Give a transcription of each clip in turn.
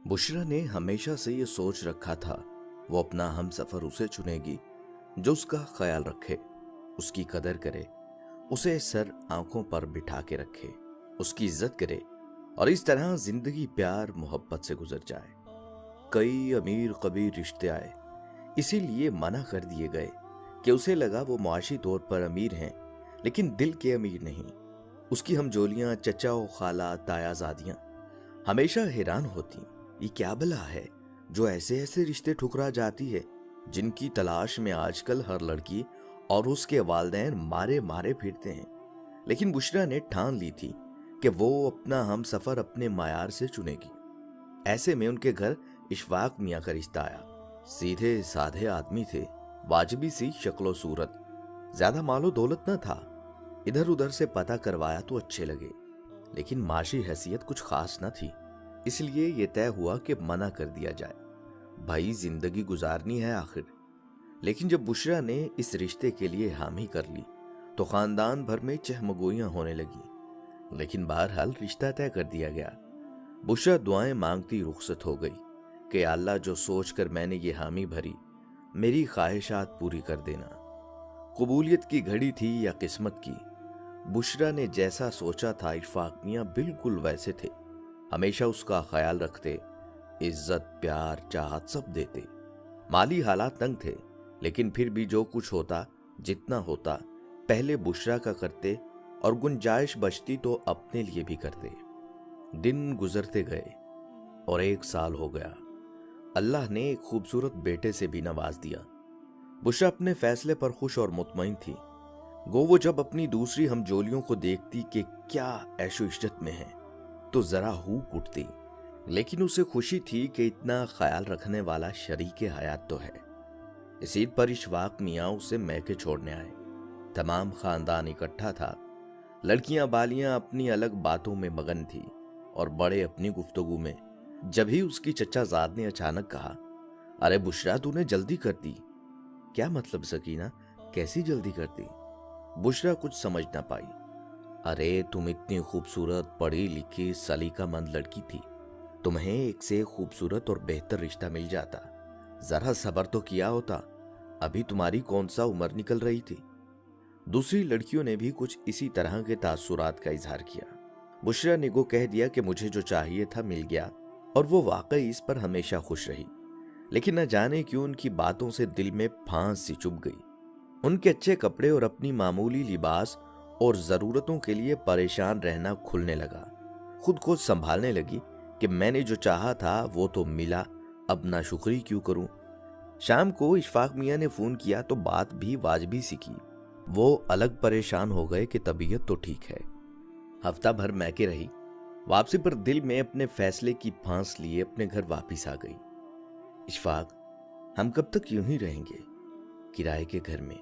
बुशरा ने हमेशा से ये सोच रखा था वो अपना हम सफर उसे चुनेगी जो उसका ख्याल रखे, उसकी कदर करे, उसे सर आंखों पर बिठा के रखे, उसकी इज्जत करे और इस तरह जिंदगी प्यार मोहब्बत से गुजर जाए। कई अमीर कबीर रिश्ते आए, इसीलिए मना कर दिए गए कि उसे लगा वो मुआशी तौर पर अमीर हैं लेकिन दिल के अमीर नहीं। उसकी हमजोलियां, चचा और खाला, तायाजादियां हमेशा हैरान होती, ये क्या बला है जो ऐसे ऐसे रिश्ते ठुकरा जाती है जिनकी तलाश में आजकल हर लड़की और उसके वालिदैन मारे मारे फिरते हैं। लेकिन बुशरा ने ठान ली थी कि वो अपना हम सफर अपने मायार से चुनेगी। ऐसे में उनके घर इशफाक मियां का रिश्ता आया। सीधे साधे आदमी थे, वाजिबी सी शक्लो सूरत, ज्यादा मालो दौलत न था। इधर उधर से पता करवाया तो अच्छे लगे, लेकिन माशी हैसियत कुछ खास न थी। इसलिए यह तय हुआ कि मना कर दिया जाए, भाई जिंदगी गुजारनी है आखिर। लेकिन जब बुशरा ने इस रिश्ते के लिए हामी कर ली तो खानदान भर में चहमगोइयां होने लगी। लेकिन बहरहाल रिश्ता तय कर दिया गया। बुशरा दुआएं मांगती रुखसत हो गई कि अल्लाह, जो सोचकर मैंने ये हामी भरी, मेरी ख्वाहिशात पूरी कर देना। कबूलियत की घड़ी थी या किस्मत की, बुशरा ने जैसा सोचा था इशफाक मियां बिल्कुल वैसे थे। हमेशा उसका ख्याल रखते, इज्जत, प्यार, चाहत सब देते। माली हालात तंग थे, लेकिन फिर भी जो कुछ होता, जितना होता, पहले बुशरा का करते और गुंजाइश बचती तो अपने लिए भी करते। दिन गुजरते गए और 1 साल हो गया। अल्लाह ने एक खूबसूरत बेटे से भी नवाज दिया। बुशरा अपने फैसले पर खुश और मुतमईन थी। गो वो जब अपनी दूसरी हमजोलियों को देखती कि क्या ऐशो इज्जत में है तो जरा हूक उठती, लेकिन उसे खुशी थी कि इतना ख्याल रखने वाला शरीके हयात तो है। इस ईद पर इशफाक मियां उसे मैके छोड़ने आए। तमाम खानदान इकट्ठा था। लड़कियां बालियां अपनी अलग बातों में मगन थी और बड़े अपनी गुफ्तगू में। जब ही उसकी चचा जाद ने अचानक कहा, अरे बुशरा, तूने जल्दी कर दी। क्या मतलब सकीना, कैसी जल्दी कर दी? बुशरा कुछ समझ ना पाई। अरे तुम इतनी खूबसूरत, पढ़ी लिखी, सलीकामंद लड़की थी, तुम्हें एक से एक खूबसूरत और बेहतर रिश्ता मिल जाता, जरा सब्र तो किया होता। अभी तुम्हारी कौन सा उम्र निकल रही थी। दूसरी लड़कियों ने भी कुछ इसी तरह के तासुरात का इजहार किया। बुशरा ने को कह दिया कि मुझे जो चाहिए था मिल गया और वो वाकई इस पर हमेशा खुश रही। लेकिन न जाने क्यों उनकी बातों से दिल में फांस सी चुभ गई। उनके अच्छे कपड़े और अपनी मामूली लिबास और जरूरतों के लिए परेशान रहना खुलने लगा। खुद को संभालने लगी कि मैंने जो चाहा था वो तो मिला, अब नाशुक्री क्यों करूं। शाम को इशफाक मियां ने फोन किया तो बात भी वाजिबी सी की। वो अलग परेशान हो गए कि तबीयत तो ठीक है। हफ्ता भर मैके रही। वापसी पर दिल में अपने फैसले की फांस लिए अपने घर वापिस आ गई। इशफाक, हम कब तक यूं ही रहेंगे किराए के घर में?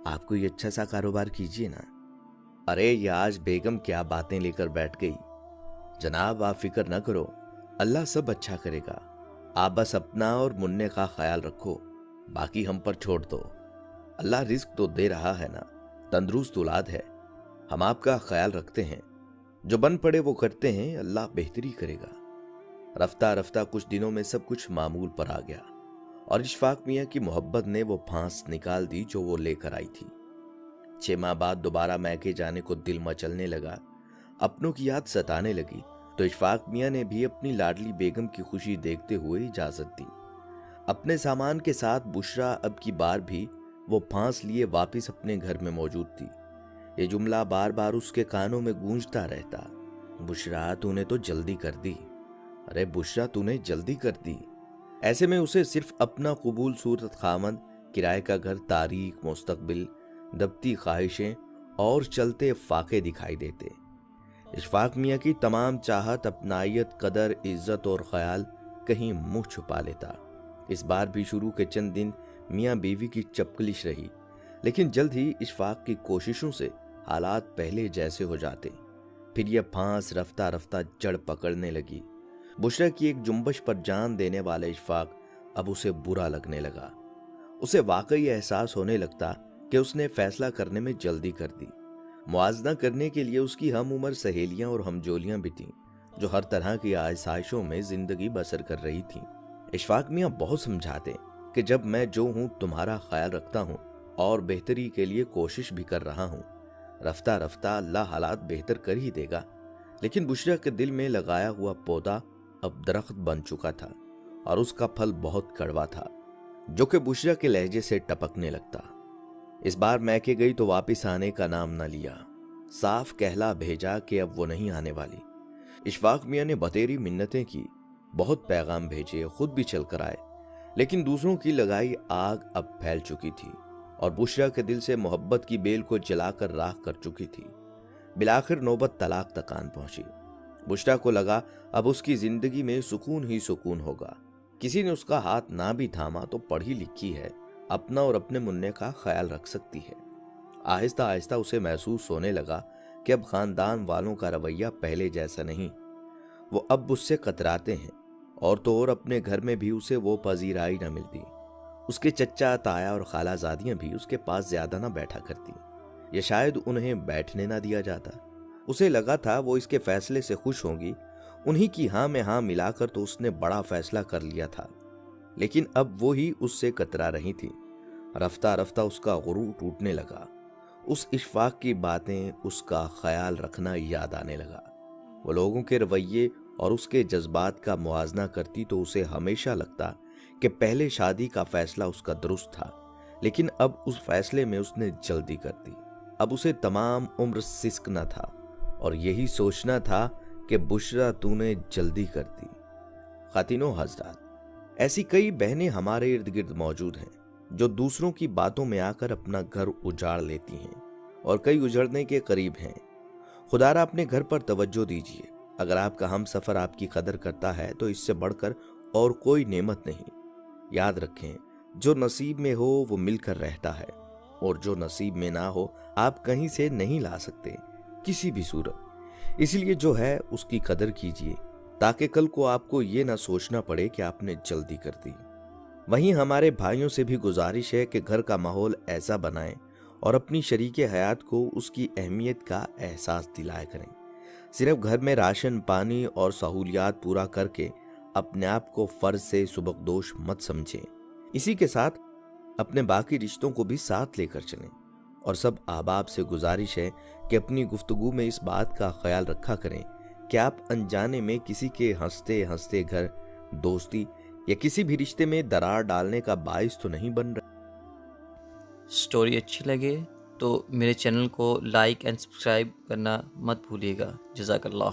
आप कोई अच्छा सा कारोबार कीजिए ना। अरे ये आज बेगम क्या बातें लेकर बैठ गई। जनाब आप फिक्र न करो, अल्लाह सब अच्छा करेगा। आप बस अपना और मुन्ने का ख्याल रखो, बाकी हम पर छोड़ दो। अल्लाह रिस्क तो दे रहा है ना, तंदुरुस्त औलाद है। हम आपका ख्याल रखते हैं, जो बन पड़े वो करते हैं, अल्लाह बेहतरी करेगा। रफ्ता रफ्ता कुछ दिनों में सब कुछ मामूल पर आ गया और इशफाक मियां की मोहब्बत ने वो फांस निकाल दी जो वो लेकर आई थी। 6 माह बाद दोबारा मैके जाने को दिल मचलने लगा। अपनों की याद सताने लगी तो इशफाक मियां ने भी अपनी लाडली बेगम की खुशी देखते हुए इजाजत दी। अपने सामान के साथ बुशरा अब की बार भी वो फांस लिए वापस अपने घर में मौजूद थी। ये जुमला बार बार उसके कानों में गूंजता रहता, बुशरा तूने तो जल्दी कर दी, अरे बुशरा तूने जल्दी कर दी। ऐसे में उसे सिर्फ अपना कबूल सूरत खामन, किराए का घर, तारीख, मुस्तकबिल, दबती ख्वाहिशें और चलते फाके दिखाई देते। इशफाक मियां की तमाम चाहत, अपनायत, कदर, इज्जत और ख्याल कहीं मुंह छुपा लेता। इस बार भी शुरू के चंद दिन मियां बीवी की चपकलिश रही, लेकिन जल्द ही इशफाक की कोशिशों से हालात पहले जैसे हो जाते। फिर यह फांस रफ्ता रफ्ता जड़ पकड़ने लगी। बुशरा की एक जुम्बश पर जान देने वाला इशफाक अब उसे बुरा लगने लगा। उसे वाकई एहसास होने लगता कि उसने फैसला करने में जल्दी कर दी। मुआवजा करने के लिए उसकी हम उम्र सहेलियां और हमजोलियां भी थीं, जो हर तरह की आसाइशों में जिंदगी बसर कर रही थी। इशफाक मियाँ बहुत समझाते कि जब मैं जो हूँ तुम्हारा ख्याल रखता हूँ और बेहतरी के लिए कोशिश भी कर रहा हूँ, रफ्ता रफ्ता अल्लाह हालात बेहतर कर ही देगा। लेकिन बुशरा के दिल में लगाया हुआ पौधा अब दरख्त बन चुका था और उसका फल बहुत कड़वा था, जो कि बुशरा के लहजे से टपकने लगता। इस बार मैके गई तो वापिस आने का नाम न लिया। साफ कहला भेजा कि अब वो नहीं आने वाली। इशफाक मियाँ ने बतेरी मिन्नतें की, बहुत पैगाम भेजे, खुद भी चल कर आए, लेकिन दूसरों की लगाई आग अब फैल चुकी थी और बुशरा के दिल से मोहब्बत की बेल को जलाकर राख कर चुकी थी। बिलाखिर नौबत तलाक तक आन पहुंची। बुशरा को लगा अब उसकी जिंदगी में सुकून ही सुकून होगा। किसी ने उसका हाथ ना भी थामा तो पढ़ी लिखी है, अपना और अपने मुन्ने का ख्याल रख सकती है। आहिस्ता आहिस्ता उसे महसूस होने लगा कि अब खानदान वालों का रवैया पहले जैसा नहीं। वो अब उससे कतराते हैं और तो और अपने घर में भी उसे वो पजीराई न मिलती। उसके चच्चा ताया और खालाजादियां भी उसके पास ज्यादा न बैठा करती, या शायद उन्हें बैठने ना दिया जाता। उसे लगा था वो इसके फैसले से खुश होंगी, उन्हीं की हाँ में हाँ मिलाकर तो उसने बड़ा फैसला कर लिया था, लेकिन अब वो ही उससे कतरा रही थी। रफ्ता रफ्ता उसका गुरूर टूटने लगा। उस इशफाक की बातें, उसका ख्याल रखना याद आने लगा। वो लोगों के रवैये और उसके जज्बात का मुआजना करती तो उसे हमेशा लगता कि पहले शादी का फैसला उसका दुरुस्त था, लेकिन अब उस फैसले में उसने जल्दी कर दी। अब उसे तमाम उम्र सिसकना था और यही सोचना था कि बुशरा तूने जल्दी कर दी। खातिनो हजरात, ऐसी कई बहनें हमारे इर्द गिर्द मौजूद हैं जो दूसरों की बातों में आकर अपना घर उजाड़ लेती हैं और कई उजड़ने के करीब हैं। खुदारा अपने घर पर तवज्जो दीजिए। अगर आपका हम सफर आपकी कदर करता है तो इससे बढ़कर और कोई नेमत नहीं। याद रखें, जो नसीब में हो वो मिलकर रहता है और जो नसीब में ना हो आप कहीं से नहीं ला सकते किसी भी सूरत। इसलिए जो है उसकी कदर कीजिए ताकि कल को आपको ये ना सोचना पड़े कि आपने जल्दी कर दी। वहीं हमारे भाइयों से भी गुजारिश है कि घर का माहौल ऐसा बनाएं और अपनी शरीके हयात को उसकी अहमियत का एहसास दिलाया करें। सिर्फ घर में राशन पानी और सहूलियात पूरा करके अपने आप को फर्ज से सुबकदोश मत समझें। इसी के साथ अपने बाकी रिश्तों को भी साथ लेकर चलें। और सब अहबाब से गुजारिश है कि अपनी गुफ्तगू में इस बात का ख्याल रखा करें कि आप अनजाने में किसी के हंसते हंसते घर, दोस्ती या किसी भी रिश्ते में दरार डालने का बाइस तो नहीं बन रहा। स्टोरी अच्छी लगे तो मेरे चैनल को लाइक एंड सब्सक्राइब करना मत भूलिएगा। जज़ाकल्लाह।